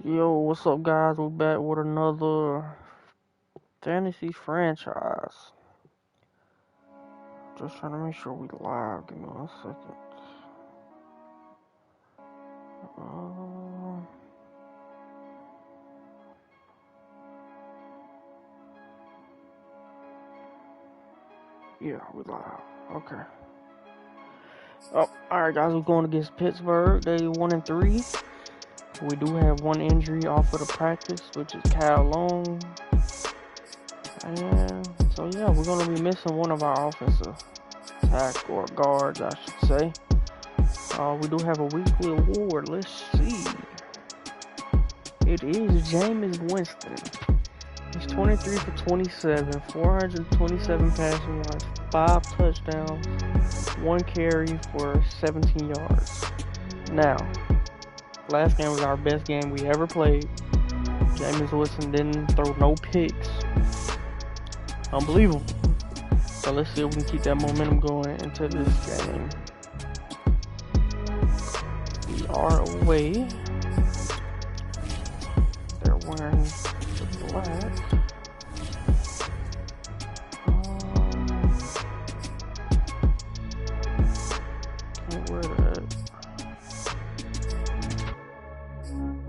Yo, what's up, guys? We're back with another fantasy franchise. Just trying to make sure we live. Give me 1 second. Yeah, we live. Okay. Oh, alright, guys. We're going against Pittsburgh. They 1-3. We do have one injury off of the practice, which is Kyle Long. And so, yeah, we're going to be missing one of our offensive tackle or guards, I should say. We do have a weekly award. Let's see. It is Jameis Winston. He's 23 for 27, 427 passing yards, 5 touchdowns, 1 carry for 17 yards. Now, last game was our best game we ever played. Jameis Winston didn't throw no picks. Unbelievable. So let's see if we can keep that momentum going into this game. We are away. They're wearing the black. Can't wear that.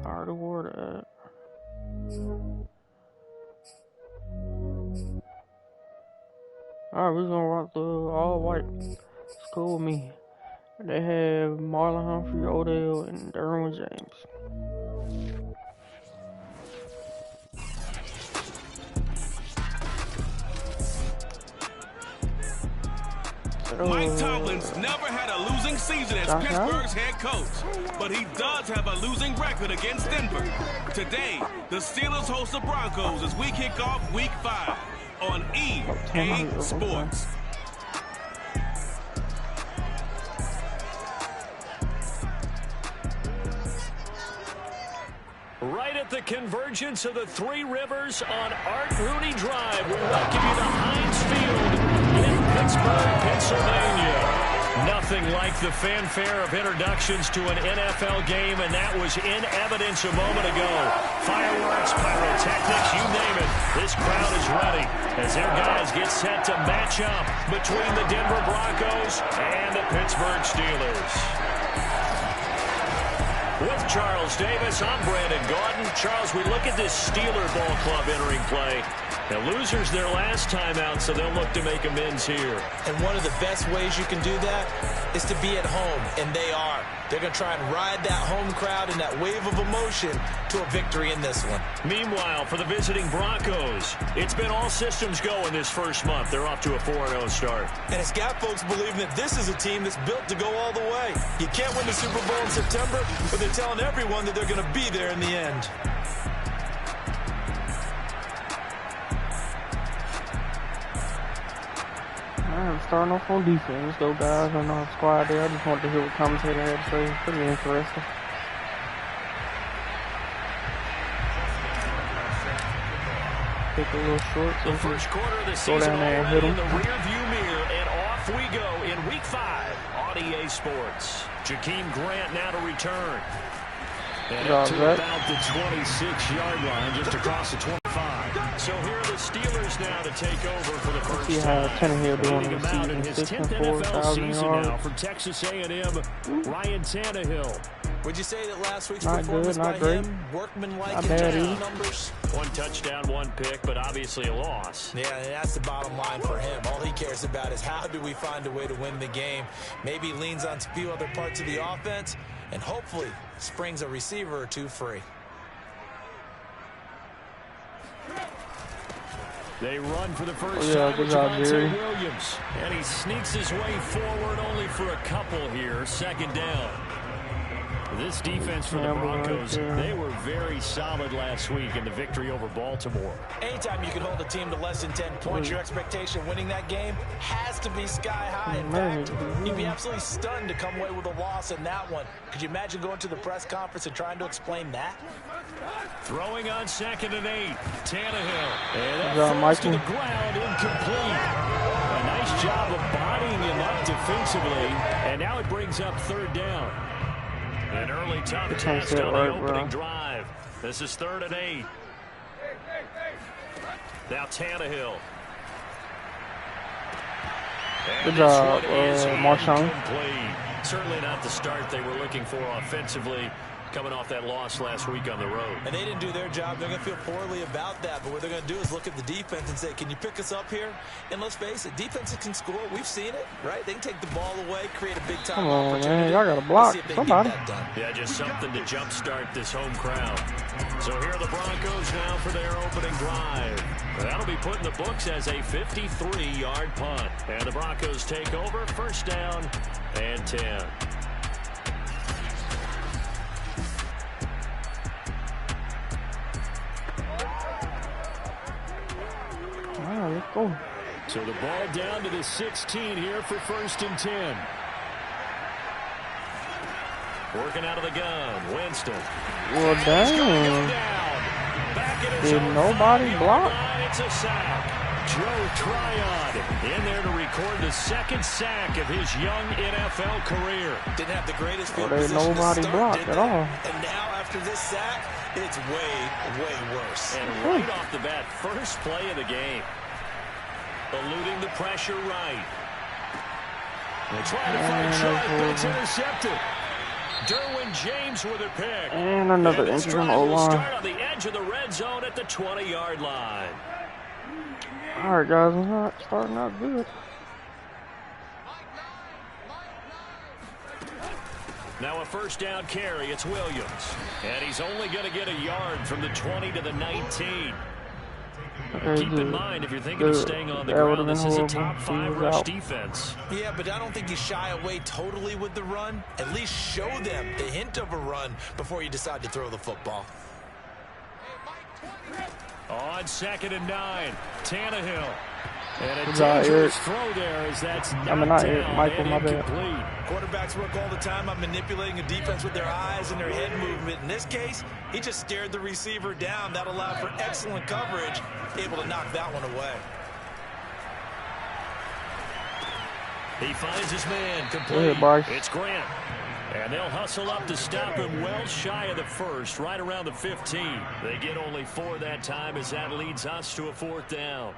I already wore that. Alright, we're gonna rock the all white. It's cool with me. They have Marlon Humphrey, Odell, and Derwin James. Mike Tomlin's never had a losing season as Pittsburgh's head coach, but he does have a losing record against Denver. Today, the Steelers host the Broncos as we kick off Week 5 on EA Sports. Right at the convergence of the Three Rivers on Art Rooney Drive, we welcome you to Heinz Field in Pittsburgh, Pennsylvania. Nothing like the fanfare of introductions to an NFL game, and that was in evidence a moment ago. Fireworks, pyrotechnics, you name it. This crowd is ready as their guys get set to match up between the Denver Broncos and the Pittsburgh Steelers. With Charles Davis, I'm Brandon Gordon. Charles, we look at this Steeler ball club entering play. The losers their last time out, so they'll look to make amends here. And one of the best ways you can do that is to be at home, and they are. They're going to try and ride that home crowd and that wave of emotion to a victory in this one. Meanwhile, for the visiting Broncos, it's been all systems go in this first month. They're off to a 4-0 start. And it's got folks believing that this is a team that's built to go all the way. You can't win the Super Bowl in September, but they're telling everyone that they're going to be there in the end. Alright, starting off on defense. Let's go, guys. I know our squad there. I just wanted to hear what commentator had to say. Pretty interesting. Take a little short, so the first quarter of the go season down there and hit in him. the rear view mirror, and off we go in Week 5 on EA Sports. Jakeem Grant now to return. And up to about the 26-yard line, just across the 25. So here are the Steelers now to take over for the first see how time. Tannehill doing Leading in him out in the his season, 10th 6 and NFL 4,000 season now yards. for Texas A&M, Ryan Tannehill. Would you say that last week's Not performance good, not by great. him, workmanlike Not in bad terms either. of numbers? 1 touchdown, 1 pick, but obviously a loss. Yeah, and that's the bottom line for him. All he cares about is how do we find a way to win the game. Maybe leans on a few other parts of the offense, and hopefully springs a receiver or two free. They run for the first Yeah, time good with job, Javonte Jerry. Williams. And he sneaks his way forward only for a couple here. 2nd down. This defense for the Broncos, they were very solid last week in the victory over Baltimore. Anytime you can hold a team to less than 10 points, your expectation of winning that game has to be sky high. In fact, you'd be absolutely stunned to come away with a loss in that one. Could you imagine going to the press conference and trying to explain that? Throwing on 2nd and 8. Tannehill. And that Good job, falls to Michael. the ground, incomplete. A nice job of bodying him up defensively. And now it brings up 3rd down. An early tough test on the opening drive. This is 3rd and 8. Now Tannehill. Good job, Marshawn. Certainly not the start they were looking for offensively, coming off that loss last week on the road. And they didn't do their job. They're going to feel poorly about that. But what they're going to do is look at the defense and say, can you pick us up here? And let's face it, defenses can score. We've seen it, right? They can take the ball away, create a big-time opportunity. Come on, man. Y'all got to block somebody. Yeah, just something to jumpstart this home crowd. So here are the Broncos now for their opening drive. That'll be put in the books as a 53-yard punt. And the Broncos take over, 1st down and 10. Let's go. So the ball down to the 16 here for 1st and 10. Working out of the gun, Winston. Well, dang. Did nobody block? It's a sack. Joe Tryon in there to record the 2nd sack of his young NFL career. Didn't have the greatest field There ain't position nobody to start, blocked at all. And now after this sack, it's way, way worse. And right off the bat, first play of the game. Eluding the pressure right. They try to find Trout, but it's intercepted. Derwin James with a pick. And another injury on the O-line. Start on the edge of the red zone at the 20-yard line. All right, guys, we're not starting out good. Now a 1st down carry. It's Williams. And he's only going to get a yard from the 20 to the 19. Keep in mind, if you're thinking of staying on the ground, this is a top 5 rush defense. Yeah, but I don't think you shy away totally with the run. At least show them the hint of a run before you decide to throw the football. On 2nd and 9, Tannehill. And a dangerous throw there as that's knocked down Michael, my and incomplete. Quarterbacks work all the time on manipulating a defense with their eyes and their head movement. In this case, he just stared the receiver down. That allowed for excellent coverage, able to knock that one away. He finds his man complete. Bryce. It's Grant. And they'll hustle up to stop him well shy of the 1st, right around the 15. They get only 4 that time as that leads us to a 4th down.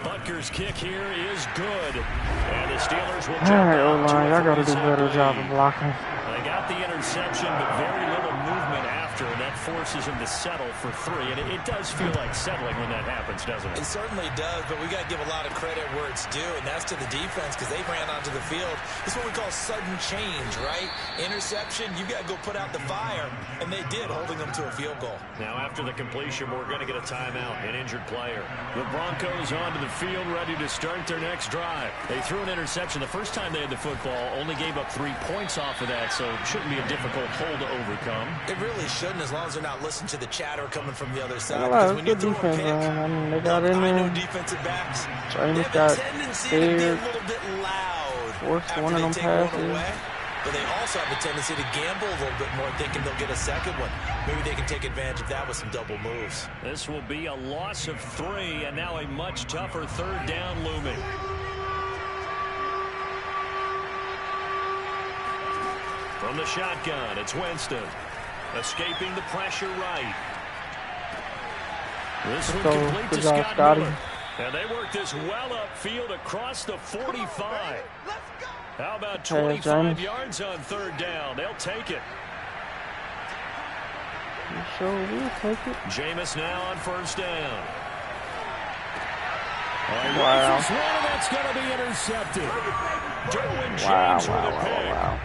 Butker's kick here is good. And the Steelers will jump out to I got to do a better job of blocking. They got the interception, but very little movement after, and that forces him to settle for 3. And it does feel like settling when that happens, doesn't it? It certainly does, but we got to give a lot of credit where it's due, and that's to the defense because they ran onto the field. It's what we call sudden change, right? Interception, you got to go put out the fire, and they did, holding them to a field goal. Now after the completion, we're going to get a timeout, an injured player. The Broncos onto the field, ready to start their next drive. They threw an interception the first time they had the football, only gave up 3 points off of that, so it shouldn't be a difficult hole to overcome. It really shouldn't, as long as they're not listening to the chatter coming from the other side. Well, it's good defense, man. I mean, they got in there. Defensive backs. James got scared. A little bit loud. Forced one of them passes. But they also have a tendency to gamble a little bit more, thinking they'll get a second one. Maybe they can take advantage of that with some double moves. This will be a loss of 3, and now a much tougher 3rd down looming. From the shotgun, it's Winston. Escaping the pressure right. This one complete to Scott Miller. And they work this well upfield across the 45. How about 25 yards on 3rd down? They'll take it. You sure will take it. Jameis now on 1st down. Wow. That's going to be intercepted. Derwin James with a pick.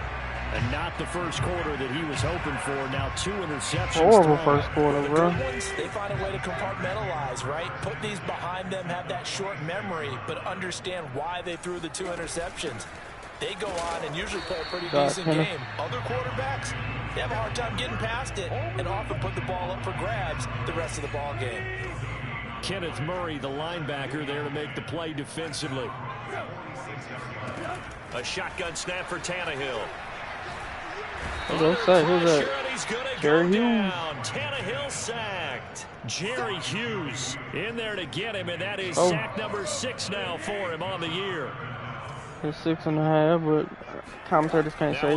And not the first quarter that he was hoping for. Now 2 interceptions. Horrible first quarter, bro. They find a way to compartmentalize, right? Put these behind them, have that short memory, but understand why they threw the 2 interceptions. They go on and usually play a pretty decent game. Other quarterbacks, they have a hard time getting past it and often put the ball up for grabs the rest of the ball game. Kenneth Murray, the linebacker, there to make the play defensively. A shotgun snap for Tannehill. Who's that? Jerry Hughes. Tannehill sacked. Jerry Hughes in there to get him, and that is sack number 6 now for him on the year. It's 6.5, but commentators can't say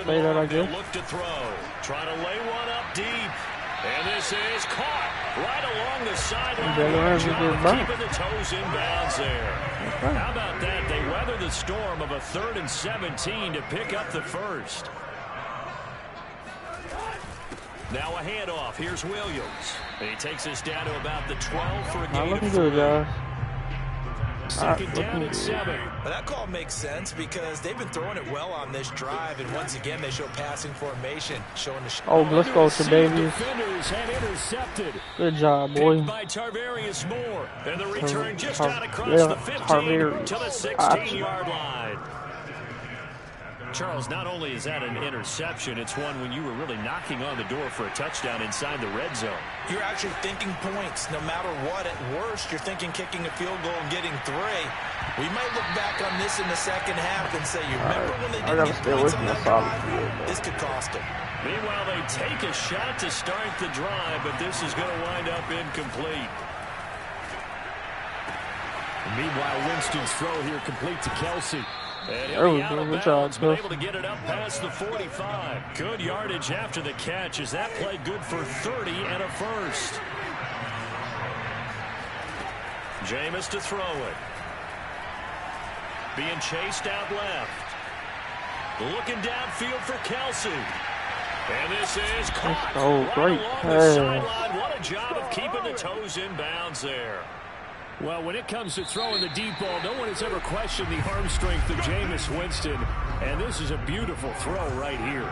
that, I guess. Look to throw. Trying to lay one up deep. And this is caught right along the sideline. Keeping the toes in bounds there. Okay. How about that? They weather the storm of a 3rd and 17 to pick up the first. Now a handoff. Here's Williams. And he takes us down to about the 12 for a gain of 3. Good, guys. Second down and 7. Well, that call makes sense because they've been throwing it well on this drive, and once again they show passing formation, showing the. Oh, let's go to Davies. Good job, boy. By Tarvarius Moore, and the return just out across the 15 to the 16-yard line. Charles, not only is that an interception, it's one when you were really knocking on the door for a touchdown inside the red zone. You're actually thinking points. No matter what, at worst, you're thinking kicking a field goal and getting 3. We might look back on this in the second half and say, you remember when they didn't get points on that drive? This could cost them. Meanwhile, they take a shot to start the drive, but this is going to wind up incomplete. Meanwhile, Winston's throw here complete to Kelsey. And he'll be out of bounds, but able to get it up past the 45. Good yardage after the catch as that play good for 30 and a first. Jameis to throw it. Being chased out left. Looking downfield for Kelsey. And this is caught right along the sideline. What a job of keeping the toes in bounds there. Well, when it comes to throwing the deep ball, no one has ever questioned the arm strength of Jameis Winston. And this is a beautiful throw right here.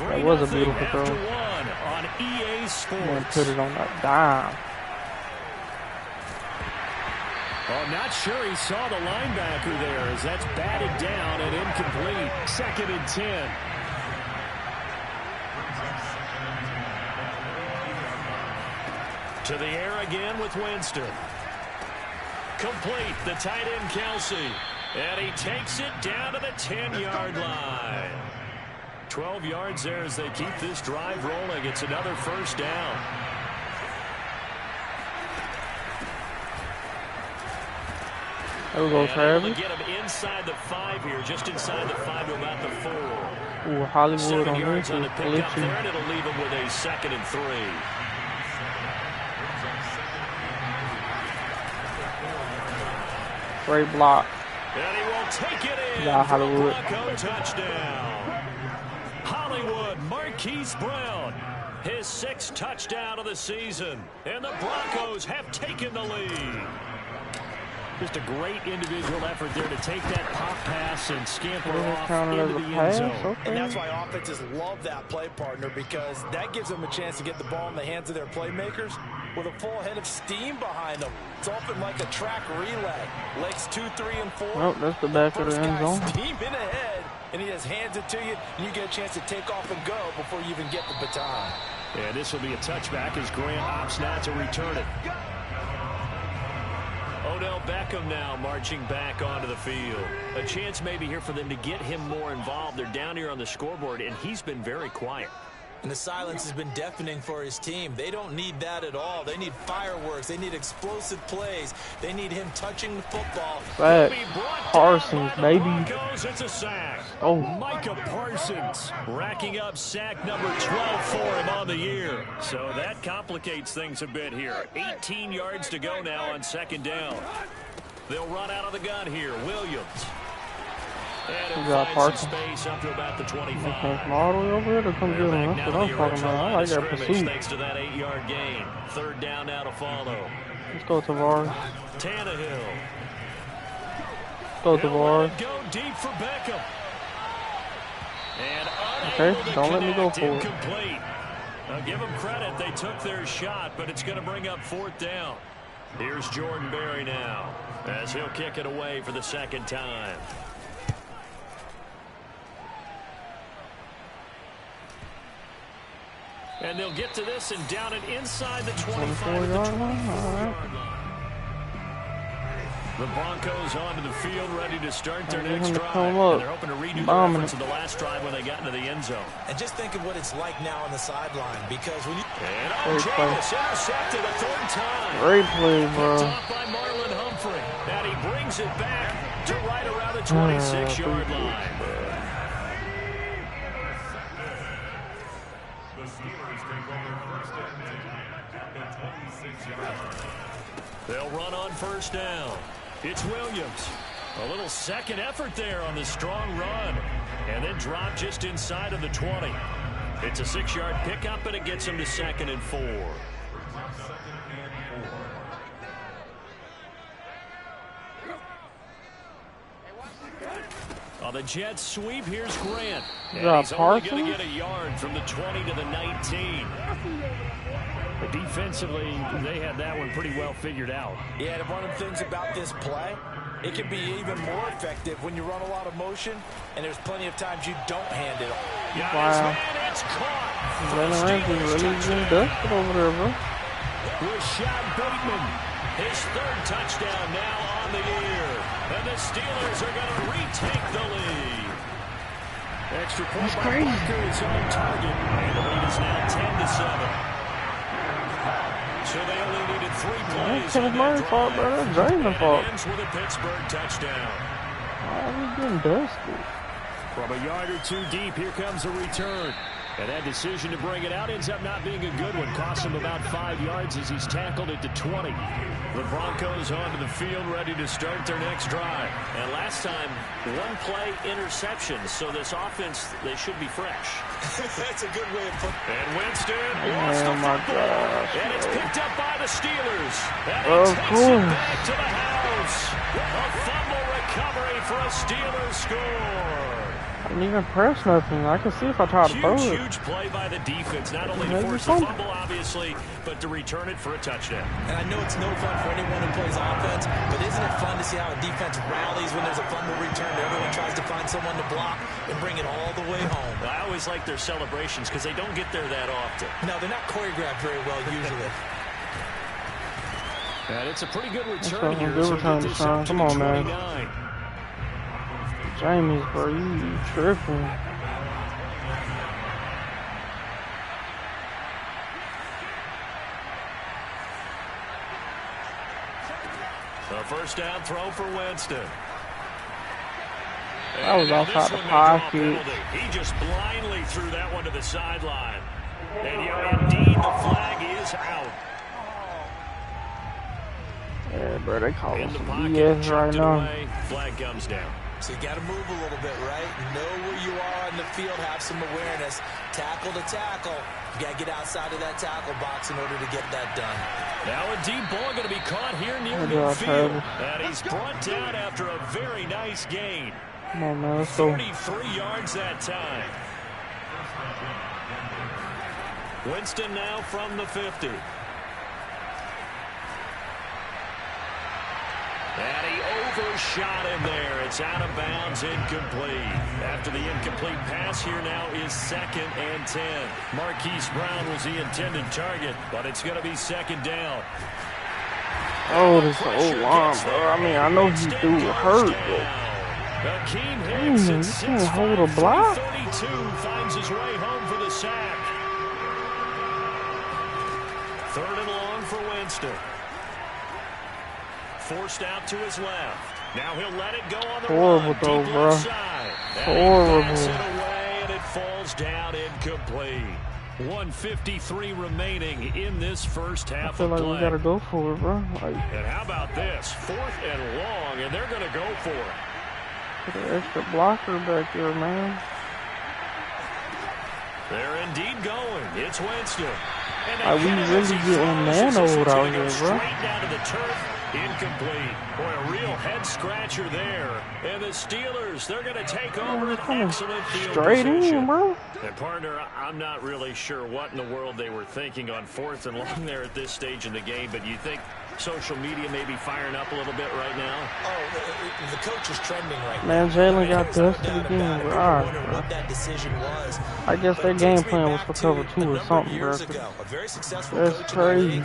That was a beautiful throw. 1 on EA Sports. I'm going to put it on that dime. Well, I'm not sure he saw the linebacker there as that's batted down and incomplete. 2nd and 10. To the air again with Winston. Complete, the tight end Kelsey. And he takes it down to the 10-yard line. 12 yards there as they keep this drive rolling. It's another first down. There we go, Travis. Get him inside the 5 here, just inside the 5 to about the 4. Ooh, Hollywood on this on is the pickup there, and it'll leave him with a 2nd and 3. Great block. And he will take it in. Yeah, Hollywood. Bronco touchdown. Hollywood, Marquise Brown. His 6th touchdown of the season. And the Broncos have taken the lead. Just a great individual effort there to take that pop pass and scamper off into the end zone. Okay. And that's why offenses love that play partner, because that gives them a chance to get the ball in the hands of their playmakers with a full head of steam behind them. It's often like a track relay. Legs 2, 3, and 4. Nope, that's the back of the end zone. Steaming ahead, and he just hands it to you, and you get a chance to take off and go before you even get the baton. And this will be a touchback as Grant opts now to return it. Odell Beckham now marching back onto the field. A chance maybe here for them to get him more involved. They're down here on the scoreboard, and he's been very quiet. And the silence has been deafening for his team. They don't need that at all. They need fireworks. They need explosive plays. They need him touching the football. Parsons, baby. It's a sack. Oh, Micah Parsons racking up sack number 12 for him on the year. So that complicates things a bit here. 18 yards to go now on 2nd down. They'll run out of the gun here. Williams. And he'll find some space up to about the 25. Come all the way over here to come get him. That's what I'm talking about. I like that pursuit. Thanks to that 8-yard gain. 3rd down now to follow. Let's go, Tavares. Tannehill. Let's go, Tavares. Go deep for Beckham. And okay, don't let me go for it. I'll give them credit. They took their shot, but it's going to bring up 4th down. Here's Jordan Berry now as he'll kick it away for the 2nd time. And they'll get to this and down it inside the 25-yard line. The Broncos onto the field, ready to start their next drive. And they're hoping to redo the reference of the last drive when they got into the end zone. And just think of what it's like now on the sideline, because when you... And Jameis intercepted a 3rd time. Great play, bro. Picked off by Marlon Humphrey. And he brings it back to right around the 26-yard line. The Steelers take over first and 10 at the 26-yard line. They'll run on first down. It's Williams. A little second effort there on the strong run. And then drop just inside of the 20. It's a 6-yard pickup, and it gets him to 2nd and 4. On the Jets sweep, here's Grant. And he's only going to get a yard from the 20 to the 19. But defensively, they had that one pretty well figured out. Yeah, and one of the things about this play, it can be even more effective when you run a lot of motion, and there's plenty of times you don't hand it off. Wow. It's caught. Jalen Ramsey really getting dusted over there, bro. Rashad Bateman, his 3rd touchdown now on the year. And the Steelers are going to retake the lead. Extra point by Parker is on target. And the lead is now 10-7. So they only needed 3 plays. That's my fault, bro. That's Jalen's fault. Ends with a Pittsburgh touchdown. Why are we getting dusted? From a yard or 2 deep, here comes a return. And that decision to bring it out ends up not being a good one. Costs him about 5 yards as he's tackled it to 20. The Broncos onto the field, ready to start their next drive. And last time, 1-play interception. So this offense, they should be fresh. That's a good way of putting it. And Winston lost the football. And it's picked up by the Steelers. And he takes it back to the house. A fumble recovery for a Steelers score. I didn't even press nothing. I can see if I try to throw it. Huge play by the defense, not only to force the fumble, obviously, but to return it for a touchdown. And I know it's no fun for anyone who plays offense, but isn't it fun to see how a defense rallies when there's a fumble return? Everyone tries to find someone to block and bring it all the way home. I always like their celebrations because they don't get there that often. No, they're not choreographed very well usually. And it's a pretty good return here. Good return, Sean. Come on, man. James, bro, you tripping. A first down throw for Winston. That was outside the pocket. He just blindly threw that one to the sideline. And indeed, the flag is out. Yeah, bro, they call us some BS right now. Flag comes down. So you got to move a little bit, right? Know where you are on the field, have some awareness. Tackle to tackle. You got to get outside of that tackle box in order to get that done. Now a deep ball going to be caught here near midfield. And he's brought down after a very nice gain. Come on, man, let's go. 33 yards that time. Winston now from the 50. And he overshot him there. It's out of bounds, incomplete. After the incomplete pass, here now is 2nd and 10. Marquise Brown was the intended target, but it's going to be 2nd down. Oh, this old line, bro. I mean, I know he do hurt, but you can't hold a block. 32 finds his way home for the sack. 3rd and long for Winston. Forced out to his left. Now he'll let it go on the horrible run. Though, bro. Horrible. It away and it falls down incomplete. 1:53 remaining in this first half I feel of like play. we gotta go for it, bro. Like, and how about this? 4th and long, and they're gonna go for it. put an extra blocker back there, man. They're indeed going. It's Winston. Like, we really getting man-old out here, bro. Straight down to the turf. Incomplete. Boy, a real head-scratcher there. And the Steelers, they're going to take over an excellent field straight position. in, bro. And, partner, I'm not really sure what in the world they were thinking on 4th and long there at this stage in the game, but you think social media may be firing up a little bit right now? Oh, the coach is trending right now. Man, Jalen got dusted again, bro. What that decision was. I guess their game plan was for cover 2 or something, bro. A very successful That's crazy.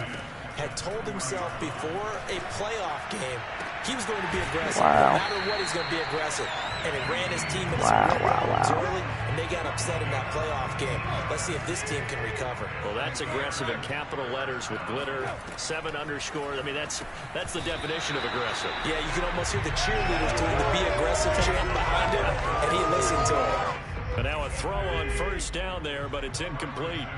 Had told himself before a playoff game he was going to be aggressive. Wow. No matter what, he's going to be aggressive. and it ran his team into some real problems early, and they got upset in that playoff game. Let's see if this team can recover. Well, that's aggressive in capital letters with glitter, 7 underscore. I mean, that's the definition of aggressive. Yeah, you can almost hear the cheerleaders doing the be aggressive chant behind him, and he listened to it. And now a throw on first down there, but it's incomplete.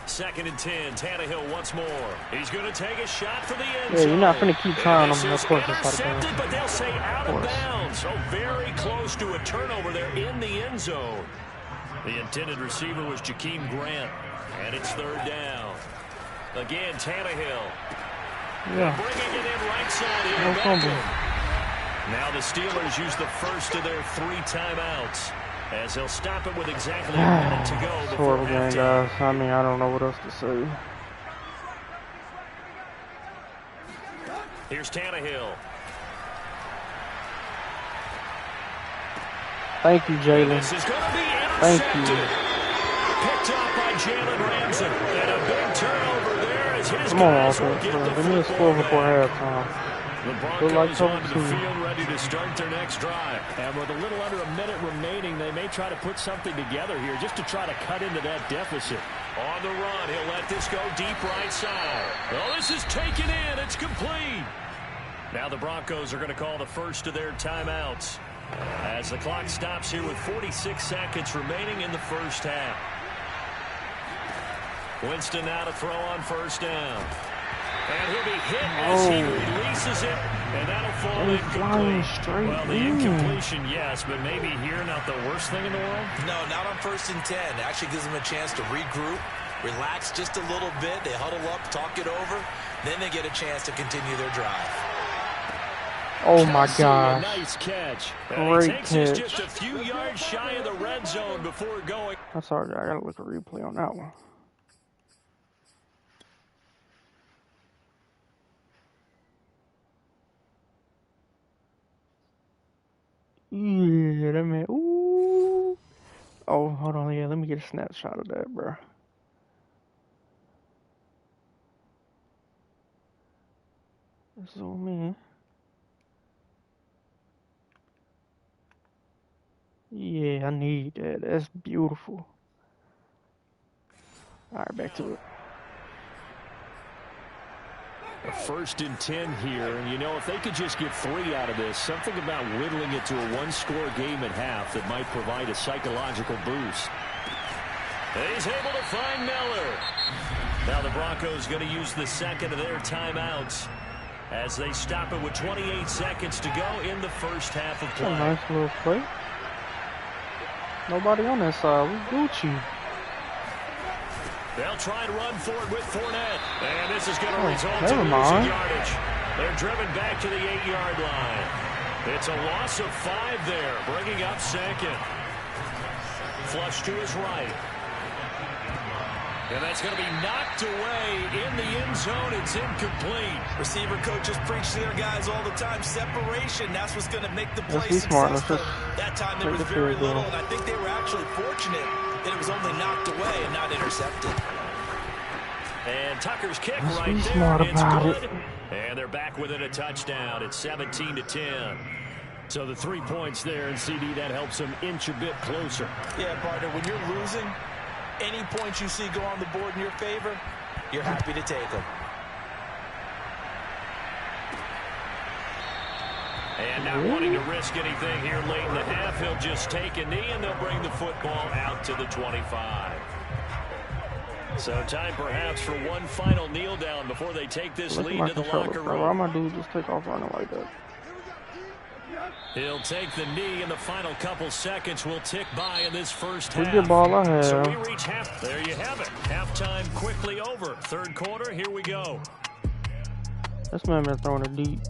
2nd and 10. Tannehill once more. He's going to take a shot for the end zone. Yeah, you're not going to keep trying them. Of course, intercepted, but they'll say out of bounds. So very close to a turnover there in the end zone. The intended receiver was Jakeem Grant, and it's 3rd down. Again, Tannehill. Yeah. Bringing it in right side here. No fumble. Now the Steelers use the first of their 3 timeouts, as they'll stop it with exactly a minute to go before halftime. Guys. I mean, I don't know what else to say. Here's Tannehill. Thank you, Jalen. This is going to be Thank intercepted. you. Picked up by Jalen Ramsey. And a big turnover there as his Come on, guys will offense, get bro. the Give me a football score before back. halftime. The Good luck, Broncos onto the too. field ready to start their next drive. And with a little under a minute remaining, they may try to put something together here just to try to cut into that deficit. On the run, he'll let this go deep right side. Well, this is taken in. It's complete. Now the Broncos are going to call the first of their timeouts as the clock stops here with 46 seconds remaining in the first half. Winston now to throw on first down. And he'll be hit as he releases it, and that'll fall incomplete. Well, the incompletion, yes, but maybe here not the worst thing in the world? No, not on 1st and 10. It actually gives them a chance to regroup, relax just a little bit. They huddle up, talk it over. Then they get a chance to continue their drive. Oh, my God. Nice catch. Great he takes us catch. just a few yards shy of the red zone before going. I'm sorry, I got to look at a replay on that one. Yeah, that man. Ooh. Oh, hold on. Yeah, let me get a snapshot of that, bro. Zoom in. Yeah, I need that. That's beautiful. All right, back to it. A 1st and 10 here, and you know, if they could just get 3 out of this, something about whittling it to a 1-score game at half that might provide a psychological boost. He's able to find Miller. Now the Broncos going to use the 2nd of their timeouts as they stop it with 28 seconds to go in the first half of play. A nice little play. Nobody on that side. We Gucci. They'll try and run for it with Fournette. And this is going to result never in mind. losing yardage. They're driven back to the 8-yard line. It's a loss of 5 there, bringing up 2nd. Flush to his right. And that's going to be knocked away in the end zone. It's incomplete. Receiver coaches preach to their guys all the time. Separation, that's what's going to make the play smart. successful. That time there was very little, and I think they were actually fortunate that it was only knocked away and not intercepted. And Tucker's kick right be there. smart It's about good. it. And they're back within a touchdown. It's 17-10. So the 3 points there, and CD, that helps them inch a bit closer. Yeah, partner, when you're losing, any points you see go on the board in your favor, you're happy to take them. And not wanting to risk anything here late in the half, he'll just take a knee, and they'll bring the football out to the 25. So time perhaps for one final kneel down before they take this lead to the locker room. Why my dude just take off running like that? He'll take the knee, and the final couple seconds will tick by in this first half. Good ball I have. So we reach half. There you have it. Halftime quickly over. 3rd quarter, here we go. This man been throwing it deep.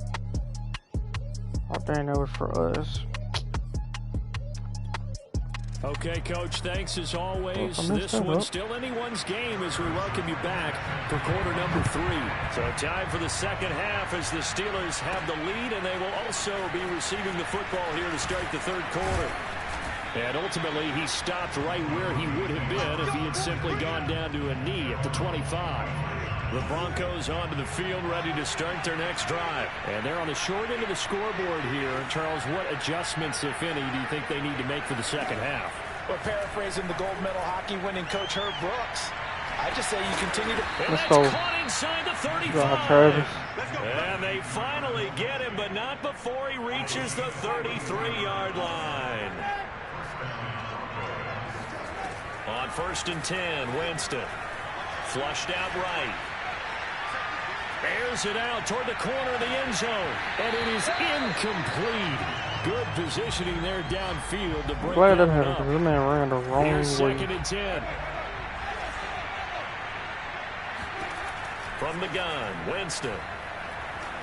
I think that was for us. Okay, Coach, thanks as always. This one's still anyone's game as we welcome you back for quarter number 3. So time for the second half as the Steelers have the lead, and they will also be receiving the football here to start the 3rd quarter. And ultimately, he stopped right where he would have been if he had simply gone down to a knee at the 25. The Broncos onto the field, ready to start their next drive. And they're on the short end of the scoreboard here. Charles, what adjustments, if any, do you think they need to make for the second half? Well, paraphrasing the gold medal hockey winning coach Herb Brooks, I just say you continue to... Let's go. Caught inside the 35. Travis. And they finally get him, but not before he reaches the 33-yard line. On 1st and 10, Winston. Flushed out right. Airs it out toward the corner of the end zone. And it is incomplete. Good positioning there downfield to break Glad that that happened up. because the man ran the wrong Here's way. 2nd and 10. From the gun, Winston.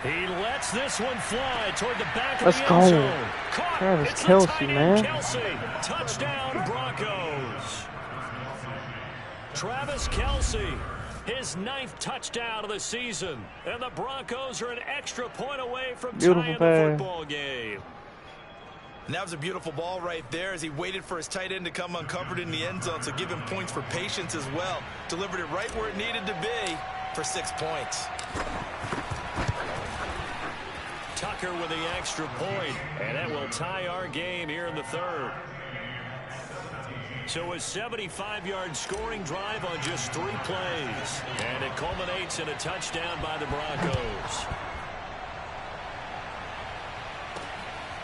He lets this one fly toward the back of Let's the go. end zone. Caught. Travis It's Kelce, the tight end, man. Kelce. Touchdown, Broncos. Travis Kelce, his 9th touchdown of the season. And the Broncos are an extra point away from tying the football game. And that was a beautiful ball right there as he waited for his tight end to come uncovered in the end zone. So give him points for patience as well. Delivered it right where it needed to be for 6 points. Tucker with the extra point, and that will tie our game here in the 3rd. So a 75-yard scoring drive on just 3 plays. And it culminates in a touchdown by the Broncos.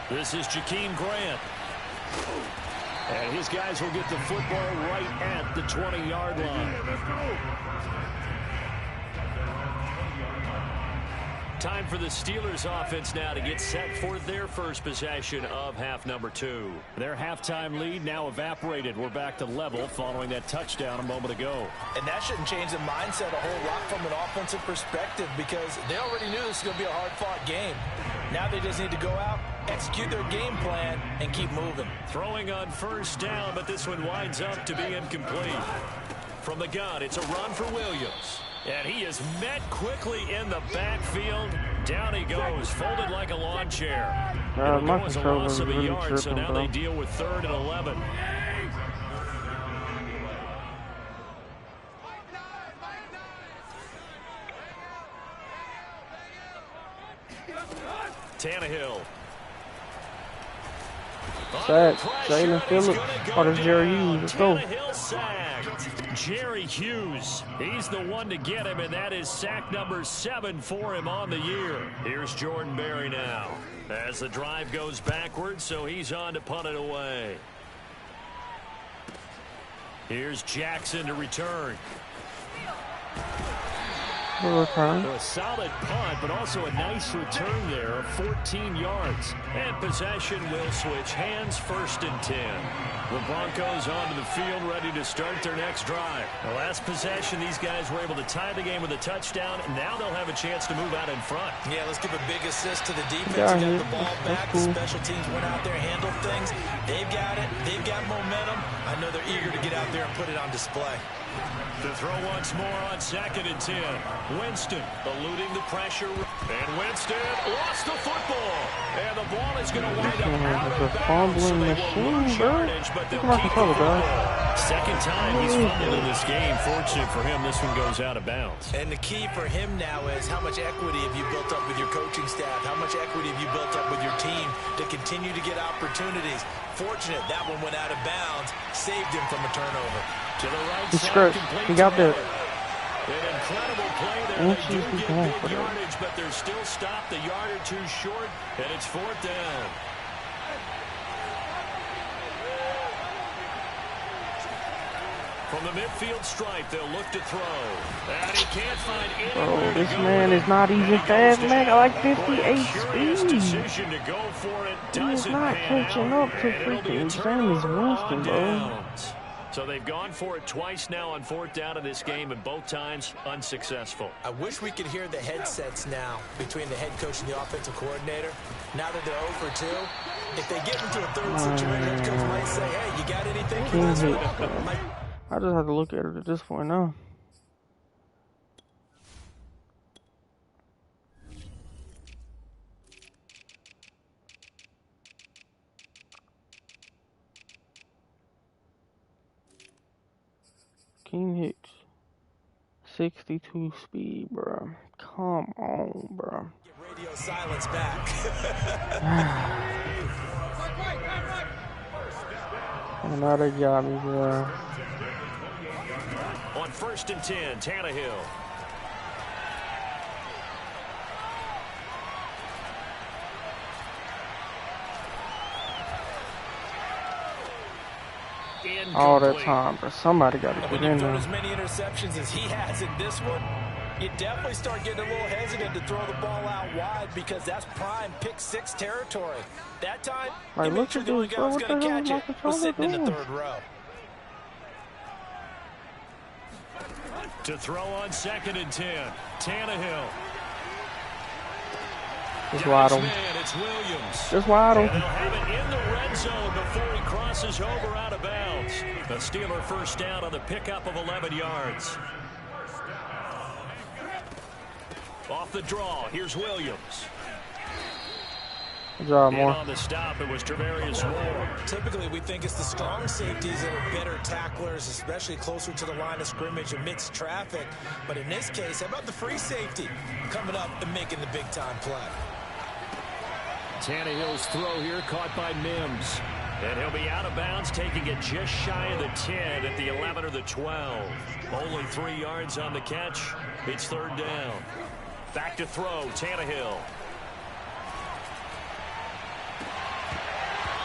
This is Jakeem Grant. And his guys will get the football right at the 20-yard line. Time for the Steelers offense now to get set for their first possession of half number 2. Their halftime lead now evaporated. We're back to level following that touchdown a moment ago. And that shouldn't change the mindset a whole lot from an offensive perspective because they already knew this was going to be a hard-fought game. Now they just need to go out, execute their game plan, and keep moving. Throwing on 1st down, but this one winds up to be incomplete. From the gun, it's a run for Williams. And he is met quickly in the backfield. Down he goes, folded like a lawn chair. It'll go as a loss of a yard, so now they deal with 3rd and 11. Tannehill. Sack. Jalen Phillips. Oh, there's Jerry Hughes. Let's go. Jerry Hughes, he's the one to get him, and that is sack number 7 for him on the year. Here's Jordan Berry now as the drive goes backwards, so he's on to punt it away. Here's Jackson to return. A solid punt, but also a nice return there of 14 yards. And possession will switch hands, 1st and 10. The Broncos onto the field, ready to start their next drive. The last possession, these guys were able to tie the game with a touchdown. Now they'll have a chance to move out in front. Yeah, let's give a big assist to the defense. Got the ball back. The special teams went out there, handled things. They've got it. They've got momentum. I know they're eager to get out there and put it on display. To throw once more on 2nd and 10. Winston eluding the pressure. And Winston lost the football. And the ball is going to wind up out of bounds. So they will lose yardage, but they'll keep the ball. Second time he's fumbled in this game. Fortunate for him, this one goes out of bounds. And the key for him now is how much equity have you built up with your coaching staff? How much equity have you built up with your team to continue to get opportunities? Fortunate that one went out of bounds, saved him from a turnover. To the right side, he got there. An incredible play there. They do get big yardage, but they're still stopped a yard or 2 short, and it's 4th down. From the midfield stripe, they'll look to throw. And he can't find anywhere this to go. man is not even fast, man. I like 58 speed. Decision to go for it. He is not catching up to freaking James Winston, bro. So they've gone for it twice now on 4th down in this game, and both times unsuccessful. I wish we could hear the headsets now between the head coach and the offensive coordinator. Now that they're 0 for 2, if they get into a 3rd situation, head coach might say, hey, you got anything for this one? I just have to look at it at this point now. King Hicks, 62 speed, bro. Come on, bro. Get radio silence back. And now they got me, bro. On 1st and 10, Tannehill. All that time, but somebody got to get in there. As many interceptions as he has in this one, you definitely start getting a little hesitant to throw the ball out wide because that's prime pick 6 territory. That time, like, look at this, bro. What the hell is my controller doing? In the 3rd row. To throw on 2nd and 10, Tannehill. Just wide open. It's Williams. Just wide open. They'll have it in the red zone before he crosses over out of bounds. The Steeler first down on the pickup of 11 yards. Off the draw, here's Williams. Good job, And Moore. on the stop, it was Travarius Moore. Typically, we think it's the strong safeties that are better tacklers, especially closer to the line of scrimmage amidst traffic. But in this case, how about the free safety coming up and making the big-time play? Tannehill's throw here caught by Mims. And he'll be out of bounds, taking it just shy of the 10 at the 11 or the 12. Only 3 yards on the catch. It's 3rd down. Back to throw, Tannehill.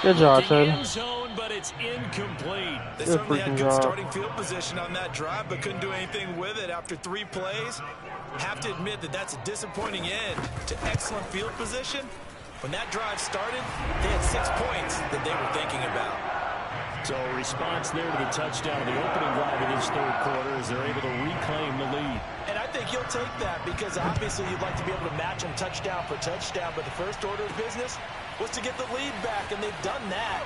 Good job, Taylor. End zone, but it's incomplete. They certainly had good starting field position on that drive, but couldn't do anything with it after 3 plays. Have to admit that that's a disappointing end to excellent field position. When that drive started, they had 6 points that they were thinking about. So a response there to the touchdown of the opening drive of this 3rd quarter as they're able to reclaim the lead. And I think you'll take that because obviously you'd like to be able to match them touchdown for touchdown, but the first order of business was to get the lead back, and they've done that.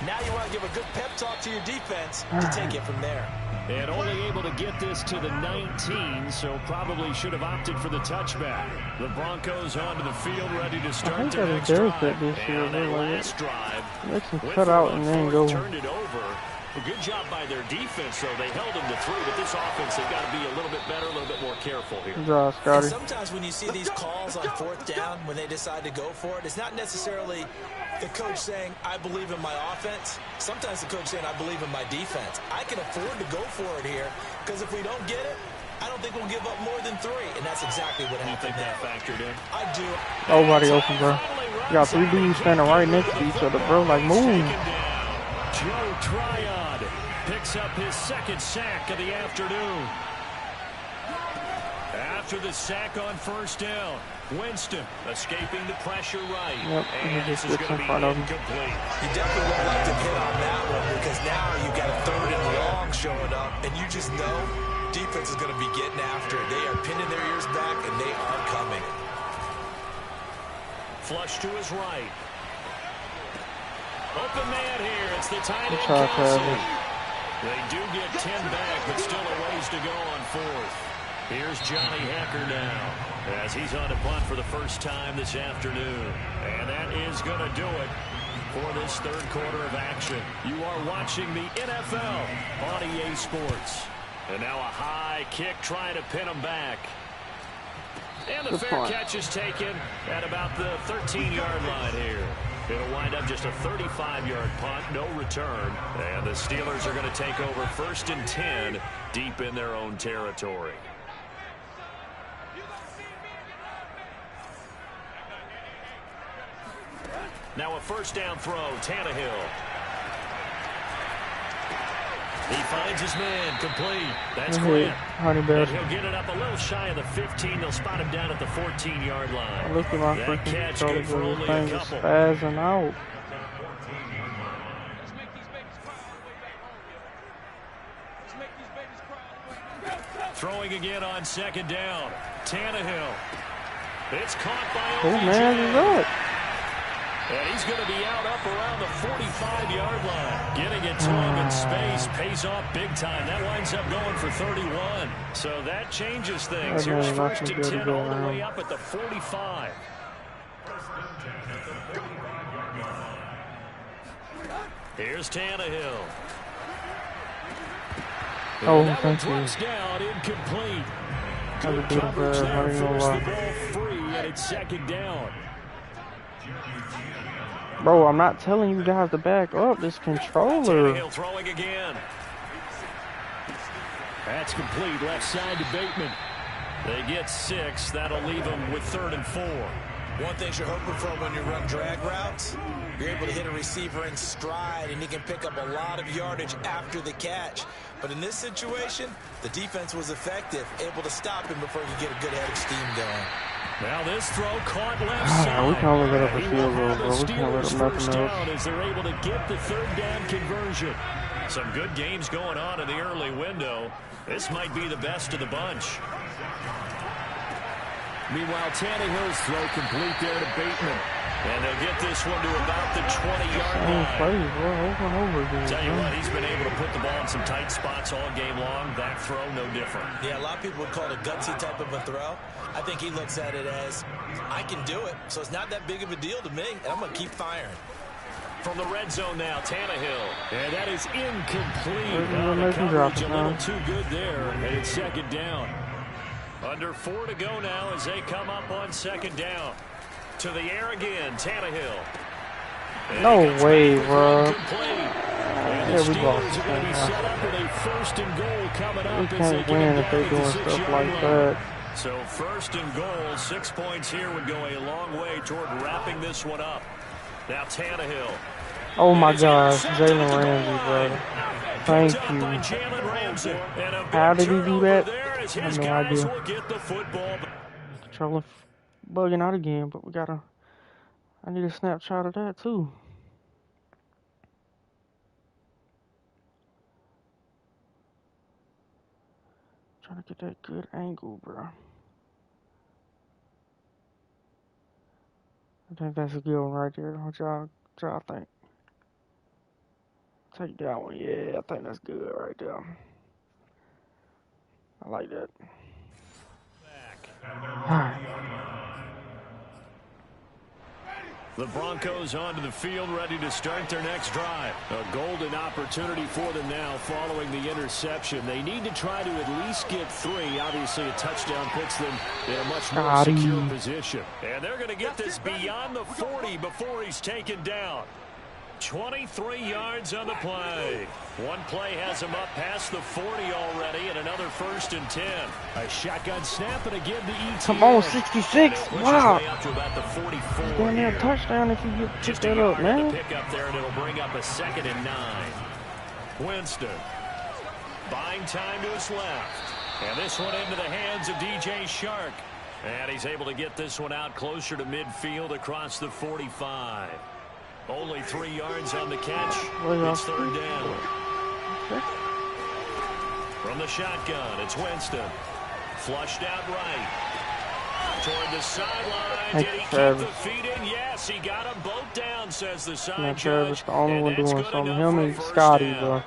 Now you want to give a good pep talk to your defense to take it from there. And only able to get this to the 19, so probably should have opted for the touchback. The Broncos onto the field, ready to start their next drive. And that last drive, Makes them cut out and then go. Turned it over. A good job by their defense, though. They held them to 3, but this offense, they've got to be a little bit better, a little bit more careful here. Good job, Scotty. Sometimes when you see these calls on 4th down, when they decide to go for it, it's not necessarily the coach saying, I believe in my offense. Sometimes the coach saying, I believe in my defense. I can afford to go for it here, because if we don't get it, I don't think we'll give up more than 3, and that's exactly what happened. You think that factored in? I do. Nobody open, bro. You got 3 dudes standing right next to each other, bro. Like, move. Joe Tryon picks up his 2nd sack of the afternoon. After the sack on 1st down, Winston escaping the pressure right. Yep, and this is going to be incomplete. You definitely won't like to hit on that one because now you've got a 3rd and long showing up, and you just know defense is going to be getting after it. They are pinning their ears back, and they are coming. Flush to his right. Open man here. It's the tight end, Kelsey. Kelsey. They do get 10 back, but still a ways to go on 4th. Here's Johnny Hacker now as he's on to punt for the first time this afternoon. And that is going to do it for this 3rd quarter of action. You are watching the NFL on EA Sports. And now a high kick trying to pin him back. And the fair catch is taken at about the 13-yard line here. It'll wind up just a 35-yard punt, no return. And the Steelers are going to take over 1st and 10 deep in their own territory. Now a 1st down throw, Tannehill. He finds his man, complete. That's Grant. And he'll get it up a little shy of the 15. They'll spot him down at the 14-yard line. Look at my That catch good for only a couple. Spazzing out. Throwing again on 2nd down. Tannehill. It's caught by Who man is that? And he's going to be out up around the 45-yard line. Getting it to him in space pays off big time. That winds up going for 31. So that changes things. Here's 1st and 10 all the way up at the 45. Here's Tannehill. Oh, that thank you. Down, incomplete. Good coverage there, forced the ball free, and it's second down. Bro, I'm not telling you guys to back up. This controller. Tannehill throwing again. That's complete, left side to Bateman. They get 6. That'll leave them with 3rd and 4. One thing you're hoping for when you run drag routes, you're able to hit a receiver in stride, and he can pick up a lot of yardage after the catch. But in this situation, the defense was effective, able to stop him before he could get a good head of steam going. Now this throw caught left side. We can only let up a field goal, bro. We can't let up nothing else. As they're able to get the 3rd down conversion. Some good games going on in the early window. This might be the best of the bunch. Meanwhile, Tannehill's throw complete there to Bateman. And they'll get this one to about the 20-yard line. Play, bro, over and over again. Tell you what, he's been able to put the ball in some tight spots all game long. That throw, no different. Yeah, a lot of people would call it a gutsy type of a throw. I think he looks at it as, I can do it, so it's not that big of a deal to me, and I'm going to keep firing. From the red zone now, Tannehill. And that is incomplete. The coverage a little too good there, and it's second down. Under 4 to go now as they come up on second down. To the air again, Tannehill. No way, bro. And the Steelers are going to be set up with a 1st and goal coming up. We can't win if they're doing stuff like that. So 1st and goal, 6 points here would go a long way toward wrapping this one up. Now Tannehill. Oh my gosh, Jalen Ramsey, bro. Thank you. How did he do that? I have no idea. Controlling, bugging out again, but we gotta. I need a snapshot of that too. Trying to get that good angle, bro. I think that's a good one right there. What y'all think? Take that one. Yeah, I think that's good right there. I like that. The Broncos onto the field, ready to start their next drive. A golden opportunity for them now following the interception. They need to try to at least get 3. Obviously, a touchdown puts them in a much more secure position. And they're going to get this beyond the 40 before he's taken down. 23 yards on the play. One play has him up past the 40 already, and another 1st and 10. A shotgun snap, and again the ET. Come on, 66. Wow. Up to about the 44. Going there, touchdown if you get that up, man. Pick up there, and it'll bring up a 2nd and 9. Winston buying time to his left, and this one into the hands of DJ Shark, and he's able to get this one out closer to midfield across the 45. Only 3 yards on the catch. It's 3rd down. From the shotgun, it's Winston. Flushed out right. Toward the sideline. Did he keep the feet in? Yes, he got them both down, says the side judge. The only one doing something. Him and Scotty, bro.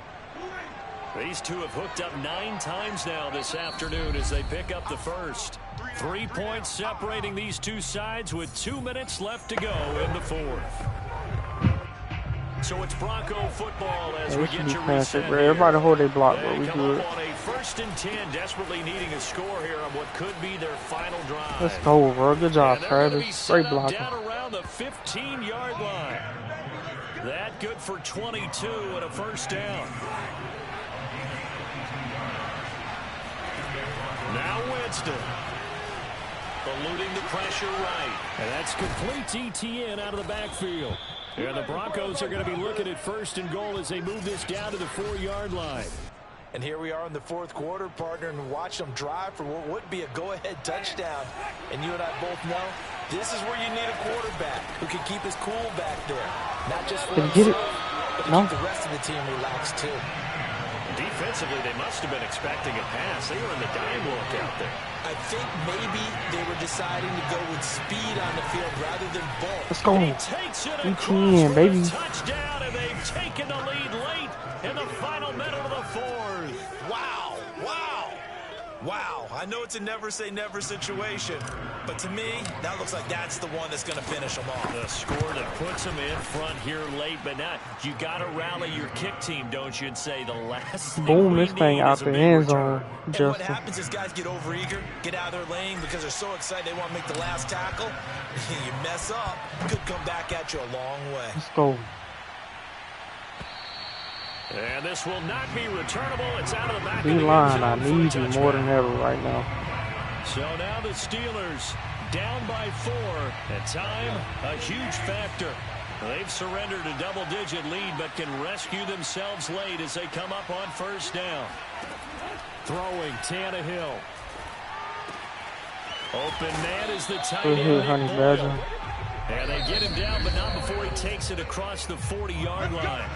These two have hooked up 9 times now this afternoon as they pick up the first. 3 points separating these two sides with 2 minutes left to go in the 4th. So it's Bronco football as we get you reset. Everybody hold their block, bro. We good. On a 1st and 10, desperately needing a score here on what could be their final drive. Let's go, bro. Good job, Travis. Great blocking. Down around the 15-yard line. That good for 22 and a 1st down. Now Winston. Eluding the pressure right. And that's complete ETN out of the backfield. And the Broncos are going to be looking at 1st and goal as they move this down to the 4-yard line. And here we are in the 4th quarter, partner, and watch them drive for what would be a go-ahead touchdown. And you and I both know this is where you need a quarterback who can keep his cool back there. Not just for himself, but to keep the rest of the team relaxed too. Defensively, they must have been expecting a pass. They were in the dime look out there. I think maybe they were deciding to go with speed on the field rather than bulk. Let's go. ETN, baby. Touchdown, and they've taken the lead late in the final minute of the 4th. Wow. Wow. Wow, I know it's a never say never situation, but to me, that looks like that's the one that's going to finish them off. The score that puts them in front here late, but not. You got to rally your kick team, don't you, and say the last thing boom, we this thing need out is a the big end return. zone. And what happens is guys get overeager, get out of their lane because they're so excited they want to make the last tackle. You mess up, could come back at you a long way. Let's go. And this will not be returnable. It's out of the back of the D-line, I end zone need for a you more touchback. than ever right now. So now the Steelers down by 4. And time, a huge factor. They've surrendered a double-digit lead, but can rescue themselves late as they come up on first down. Throwing Tannehill. Open man is the tight Good hit, end. Honey Boyle. Badger. And they get him down, but not before he takes it across the 40-yard line.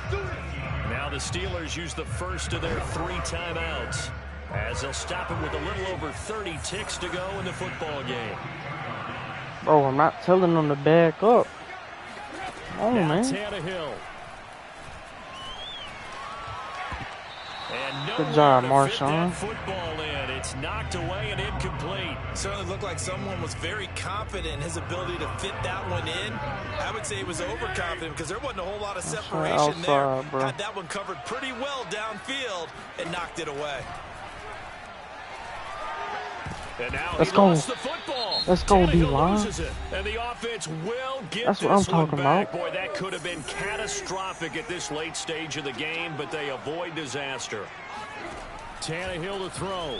Now the Steelers use the first of their 3 timeouts as they'll stop him with a little over 30 ticks to go in the football game. Bro, I'm not telling them to back up. Oh, Now man. Tannehill. And Good job, nowhere to fit Marshawn. that football in. It's knocked away and incomplete. Certainly looked like someone was very confident in his ability to fit that one in. I would say he was overconfident because there wasn't a whole lot of separation outside, there. bro. Had that one covered pretty well downfield and knocked it away. And now Let's he go. lost the football. Let's go, Tannehill D-line. loses it, and the offense will get That's this what I'm one talking back. about. Boy, that could have been catastrophic at this late stage of the game, but they avoid disaster. Tannehill to throw.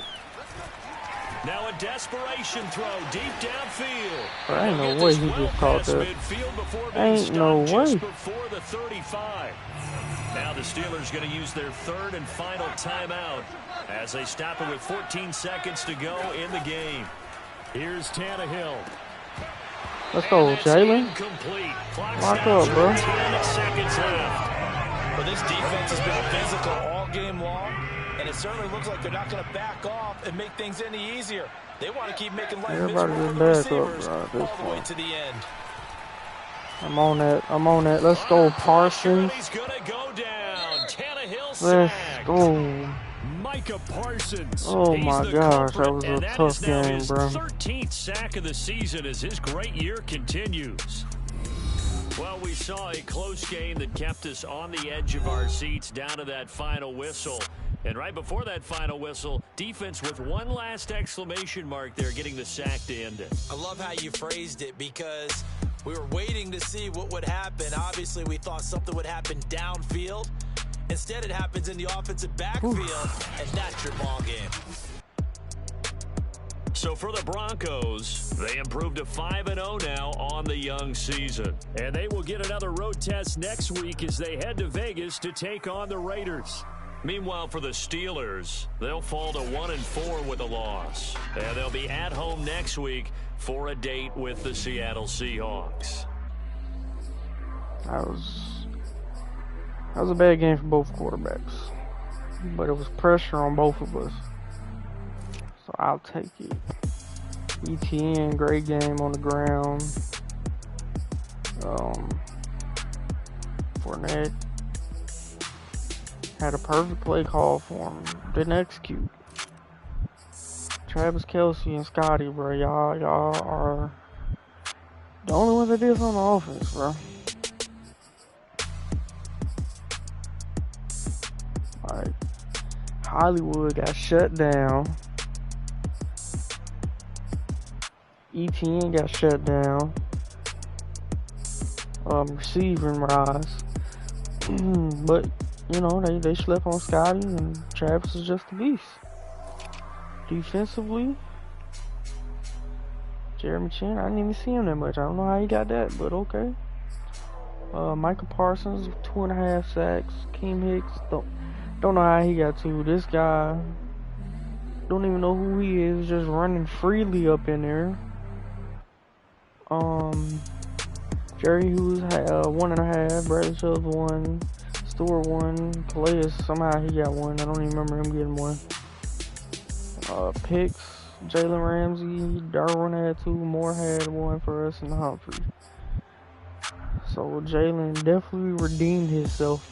Now a desperation throw deep downfield. Bro, ain't He'll no get way this he well just caught past that. midfield before being Ain't no stopped just way. before the 35. Now the Steelers going to use their 3rd and final timeout as they stop it with 14 seconds to go in the game. Here's Tannehill. Let's go, Jalen. Lock up, bro. 10 seconds left. Well, this defense has been physical all game long, and it certainly looks like they're not going to back off and make things any easier. They want to keep making life Everybody miserable just for the back up, receivers bro, at this all the way point. to the end. I'm on that. I'm on that. Let's go, Parsons. He's going to go down. Tannehill Let's sacked. go. Micah Parsons. Oh He's my the gosh, that culprit, was a and that tough is now game, his bro. 13th sack of the season as his great year continues. Well, we saw a close game that kept us on the edge of our seats down to that final whistle. And right before that final whistle, defense with one last exclamation mark there, getting the sack to end it. I love how you phrased it because we were waiting to see what would happen. Obviously, we thought something would happen downfield. Instead, it happens in the offensive backfield, and that's your ball game. So for the Broncos, they improved to 5-0 now on the young season. And they will get another road test next week as they head to Vegas to take on the Raiders. Meanwhile, for the Steelers, they'll fall to 1-4 with a loss. And they'll be at home next week for a date with the Seattle Seahawks. That was a bad game for both quarterbacks. But it was pressure on both of us. So I'll take it. ETN, great game on the ground. Fournette had a perfect play call for him. Didn't execute. Travis Kelce and Scotty, bro. Y'all are the only ones that did this on the offense, bro. Like, Hollywood got shut down. ETN got shut down. Receiving rise. But, you know, they slept on Scotty, and Travis is just a beast. Defensively, Jeremy Chin, I didn't even see him that much. I don't know how he got that, but okay. Micah Parsons, 2.5 sacks. Keem Hicks, don't know how he got 2. This guy, don't even know who he is, just running freely up in there. Jerry Hughes had 1.5, Bradley Chubbs 1, Stewart 1, Calais, somehow he got 1. I don't even remember him getting 1. Picks, Jalen Ramsey, Darwin had 2, Moore had 1 for us, and Humphrey. So Jalen definitely redeemed himself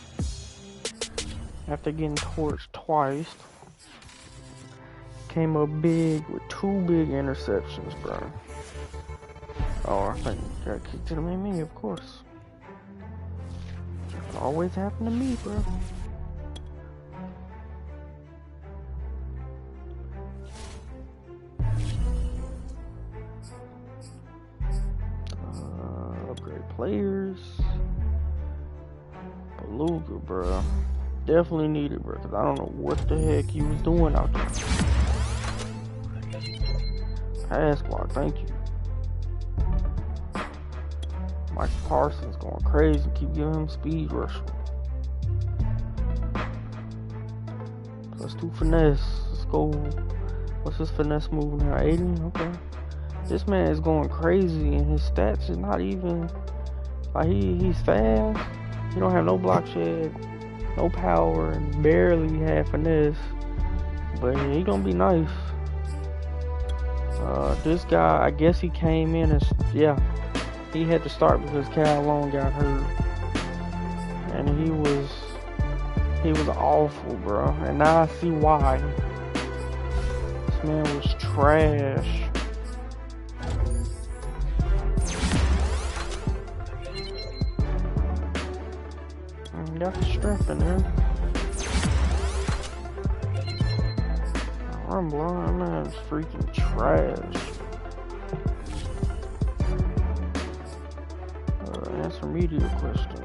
after getting torched twice. came up big with 2 big interceptions, bro. Oh, I think he got kicked to the main menu, of course. It always happened to me, bro. Upgrade players. Beluga, bro. Definitely needed, bro, because I don't know what the heck he was doing out there. Pass block, thank you. Mike Parsons going crazy. Keep giving him speed rush. Plus 2 finesse. Let's go. What's his finesse move now? 80? Okay. This man is going crazy, and his stats is not even like he's fast. He don't have no block shed, no power, and barely have finesse. But he gonna be nice. This guy, I guess he came in and he had to start because Cal Long got hurt, and he was awful, bro. And now I see why. This man was trash. Got the strength in there. I'm blind, man. It's freaking trash. Answer media question.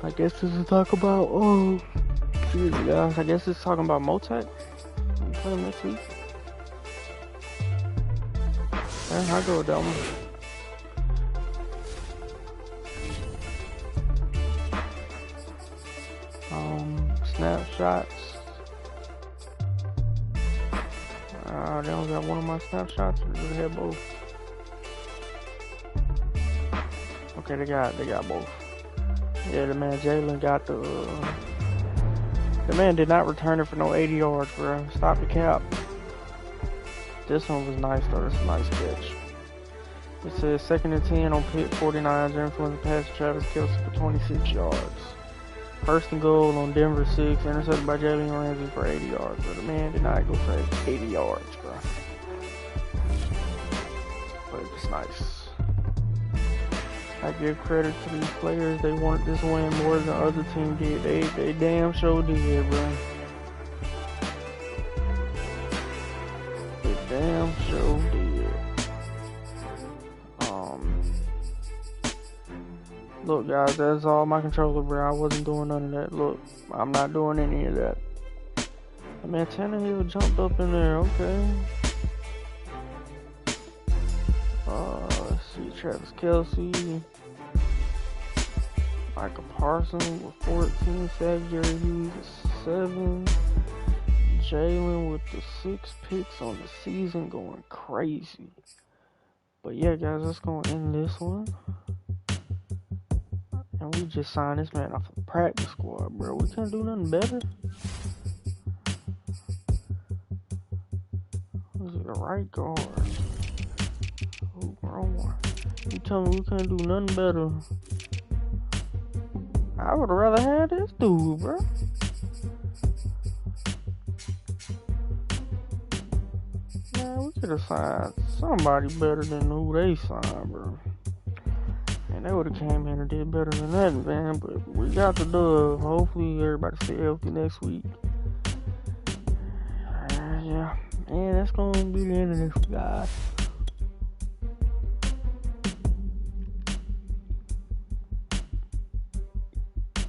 I guess this is talk about. Oh, excuse me, guys. I guess it's talking about Motec. We play him next week. I go with that one. Snapshots. They only got one of my snapshots. Or do they have both? Okay, they got both. Yeah, the man Jalen got the man did not return it for no 80 yards, bro. Stop the cap. This one was nice though. This is a nice catch. It says 2nd and 10 on Pitt 49. Influence pass to Travis Kelce for 26 yards. 1st and goal on Denver 6. Intercepted by Jalen Ramsey for 80 yards. But the man did not go for 80 yards, bro. But it's nice. I give credit to these players. They wanted this win more than the other team did. They damn sure did, bro. Damn sure did. Look, guys, that's all my controller, bro. I wasn't doing none of that. Look, I'm not doing any of that. Man, Tannehill jumped up in there. Okay. Let's see, Travis Kelce, Michael Parsons with 14 sacks, Jerry Hughes with 7. Jalen with the 6 picks on the season, going crazy. But yeah, guys, let's go end this one. And we just signed this man off the practice squad, bro. We can't do nothing better. This is the right guard. Oh, wrong one. You tell me we can't do nothing better. I would have rather had this dude, bro. Man, we could have signed somebody better than who they signed, bro. And they would have came in and did better than that, man. But we got the dub. Hopefully everybody stay healthy next week. Yeah. And that's going to be the end of this, guys.